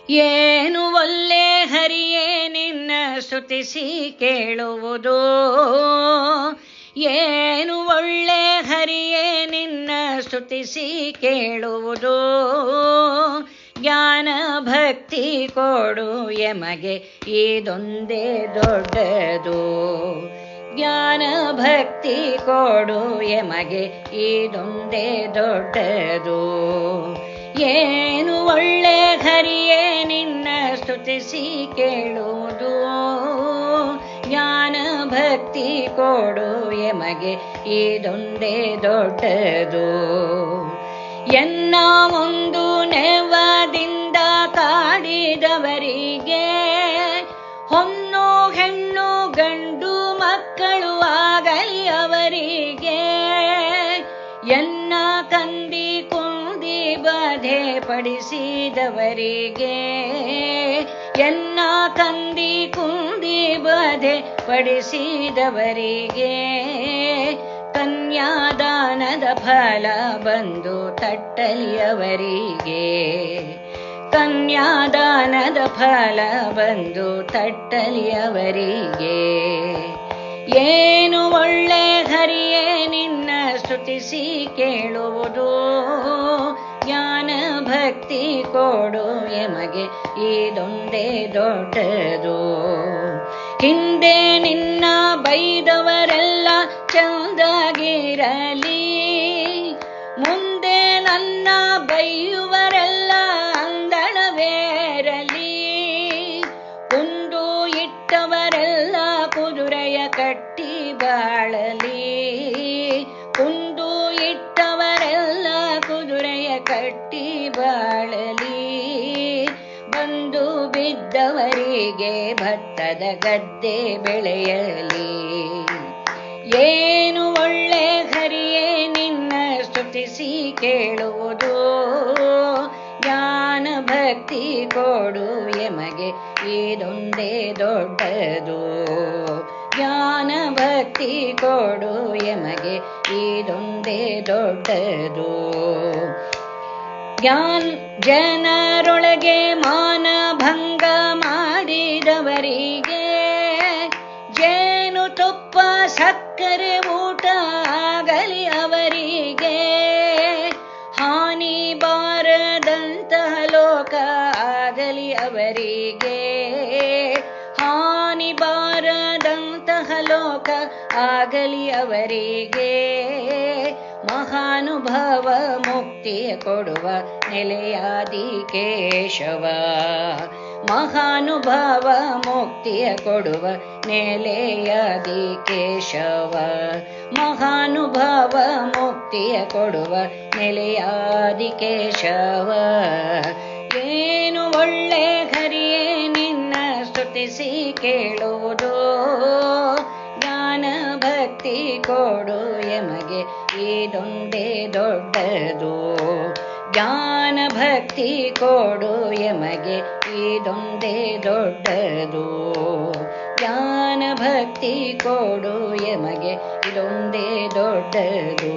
ಏನು ಒಲ್ಲೆ ಹರಿಯೇ ನಿನ್ನ ಸ್ತುತಿಸಿ ಕೇಳುವುದು, ಏನು ಒಳ್ಳೆ ಹರಿಯೇ ನಿನ್ನ ಸ್ತುತಿಸಿ ಕೇಳುವುದು. ಜ್ಞಾನ ಭಕ್ತಿ ಕೊಡು ಎಮಗೆ ಇದೊಂದೇ ದೊಡ್ಡದು, ಜ್ಞಾನ ಭಕ್ತಿ ಕೊಡು ಎಮಗೆ ಇದೊಂದೇ ದೊಡ್ಡದು. ಏನು ಒಳ್ಳೆ ಹರಿಯೇ ನಿನ್ನ ಸ್ತುತಿಸಿ ಕೇಳುವುದು, ಜ್ಞಾನ ಭಕ್ತಿ ಕೊಡು ಎಮಗೆ ಇದೊಂದೇ ದೊಡ್ಡದು. ಎನ್ನ ಒಂದು ನೆವದಿಂದ ಕಾಡಿದವರಿಗೆ ಹೊನ್ನು ಹೆಣ್ಣು ಗಂಡು ಮಕ್ಕಳು ಆಗಲಿ ಅವರಿಗೆ. ಎನ್ನ ಕಂದಿ ಕುಂದಿ ಬಧೆ ಪಡಿಸಿದವರಿಗೆ, ಎನ್ನ ಕಂದಿ ಕುಂದಿ ಬಧೆ ಪಡಿಸಿದವರಿಗೆ ಕನ್ಯಾದಾನದ ಫಲ ಬಂದು ತಟ್ಟಲಿಯವರಿಗೆ, ಕನ್ಯಾದಾನದ ಫಲ ಬಂದು ತಟ್ಟಲಿಯವರಿಗೆ. ಏನು ಒಳ್ಳೆ ಹರಿಯೇ ನಿನ್ನ ಸ್ತುತಿಸಿ ಕೇಳುವುದು, ಜ್ಞಾನ ಭಕ್ತಿ ಕೊಡು ಎಮಗೆ ಇದೊಂದೇ ದೊಡ್ಡದು. ಹಿಂದೆ ನಿನ್ನ ಬೈದವರೆಲ್ಲ ಚಂದಾಗಿರಲಿ, ಮುಂದೆ ನನ್ನ ಬೈಯುವರೆಲ್ಲ ಅಂದಣವೇರಲಿ. ಕುಂದು ಇಟ್ಟವರೆಲ್ಲ ಕುದುರೆಯ ಕಟ್ಟಿ ಬಾಳಲಿ, ಕುಂದು ಇಟ್ಟವರೆಲ್ಲ ಕುದುರೆಯ ಕಟ್ಟಿ ಬಾಳಲಿ. ಬಂದು ಬಿದ್ದವರಿಗೆ ಭತ್ತದ ಗದ್ದೆ ಬೆಳೆಯಲಿ. ಏನು ಒಳ್ಳೆ ಹರಿಯೇ ನಿನ್ನ ಸ್ತುತಿಸಿ ಕೇಳುವುದು, ಜ್ಞಾನ ಭಕ್ತಿ ಕೊಡು ಎಮಗೆ ಇದೊಂದೇ ದೊಡ್ಡದು, ಜ್ಞಾನ ಭಕ್ತಿ ಕೊಡು ಎಮಗೆ ಇದೊಂದೇ ದೊಡ್ಡದು. ಜನರೊಳಗೆ ಮಾನ ಭಂಗ ಮಾಡಿದವರಿಗೆ ಜೇನು ತುಪ್ಪ ಸಕ್ಕರೆ ಊಟ ಆಗಲಿ ಅವರಿಗೆ. ಹಾನಿ ಬಾರದಂತಹ ಲೋಕ ಆಗಲಿ ಅವರಿಗೆ, ಹಾನಿ ಬಾರದಂತಹ ಲೋಕ ಆಗಲಿ ಅವರಿಗೆ. ಮಹಾನುಭಾವ ಮುಕ್ತಿಯ ಕೊಡುವ ನೆಲೆಯಾದಿ ಕೇಶವ, ಮಹಾನುಭಾವ ಮುಕ್ತಿಯ ಕೊಡುವ ನೆಲೆಯಾದಿ ಕೇಶವ, ಮಹಾನುಭಾವ ಮುಕ್ತಿಯ ಕೊಡುವ ನೆಲೆಯಾದಿ ಕೇಶವ. ಏನು ಒಳ್ಳೆ ಹರಿಯೇ ನಿನ್ನ ಸ್ತುತಿಸಿ ಕೇಳುವುದು, ಜ್ಞಾನ ಭಕ್ತಿ ಕೊಡು ಎಮಗೆ ಇದೊಂದೇ ದೊಡ್ಡದು, ಜ್ಞಾನ ಭಕ್ತಿ ಕೊಡು ಎಮಗೆ ಇದೊಂದೇ ದೊಡ್ಡದು, ಜ್ಞಾನ ಭಕ್ತಿ ಕೊಡು ಎಮಗೆ ಇದೊಂದೇ ದೊಡ್ಡದು.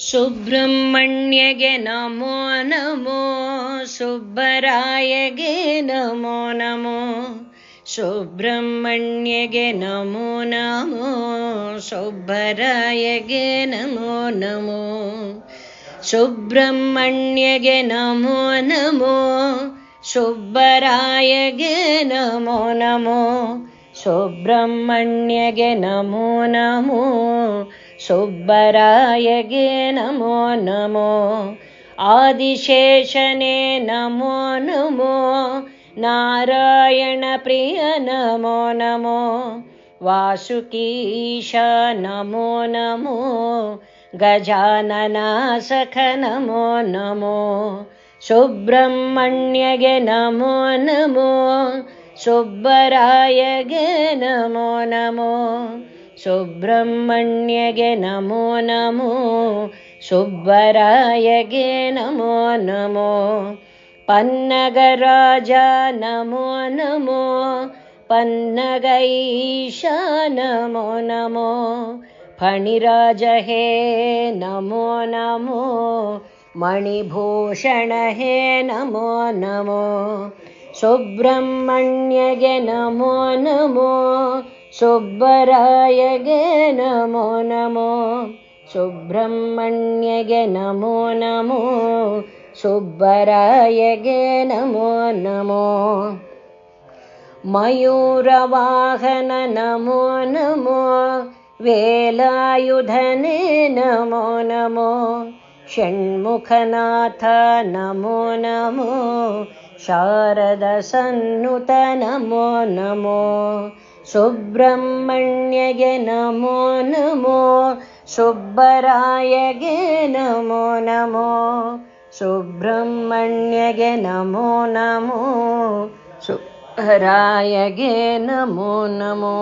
ಸುಬ್ರಹ್ಮಣ್ಯಗೆ ನಮೋ ನಮೋ, ಸುಬ್ಬರಾಯಗೆ ನಮೋ ನಮೋ, ಸುಬ್ರಹ್ಮಣ್ಯಗೆ ನಮೋ ನಮೋ, ಸುಬ್ಬರಾಯಗೆ ನಮೋ ನಮೋ. ಸುಬ್ರಹ್ಮಣ್ಯಗೆ ನಮೋ ನಮೋ, ಸುಬ್ಬರಾಯಗೆ ನಮೋ ನಮೋ, ಸುಬ್ರಹ್ಮಣ್ಯಗೆ ನಮೋ ನಮೋ, ಸುಬ್ಬರಾಯಗೆ ನಮೋ ನಮೋ. ಆದಿಶೇಷನೇ ನಮೋ ನಮೋ, ನಾರಾಯಣ ಪ್ರಿಯ ನಮೋ ನಮೋ, ವಾಸುಕೀಶ ನಮೋ ನಮೋ, ಗಜಾನನ ಸಖ ನಮೋ ನಮೋ. ಸುಬ್ರಹ್ಮಣ್ಯಗೆ ನಮೋ ನಮೋ, ಸುಬ್ಬರಾಯಗೆ ನಮೋ ನಮೋ, ಸುಬ್ರಹ್ಮಣ್ಯಗೆ ನಮೋ ನಮೋ, ಸುಬ್ಬರಾಯಗೆ ನಮೋ ನಮೋ. ಪನ್ನಗರಾಜ ನಮೋ ನಮೋ, ಪನ್ನಗೈಶ ನಮೋ ನಮೋ, ಫಣಿರಾಜ ಹೇ ನಮೋ ನಮೋ, मणिभूषणहे नमो नमो सुब्रह्मण्यगे नमो नमो सुब्बरायगे नमो नमो सुब्रह्मण्यगे नमो नमो सुब्बरायगे नमो नमो मयूरवाहन नमो नमो वेलायुधने नमो नमो षण्मुखनाथ नमो नमो शारदसन्नुत नमो नमो सुब्रह्मण्यगे नमो नमो सुब्बरायगे नमो नमो सुब्रह्मण्यगे नमो नमो सुब्बरायगे नमो नमो।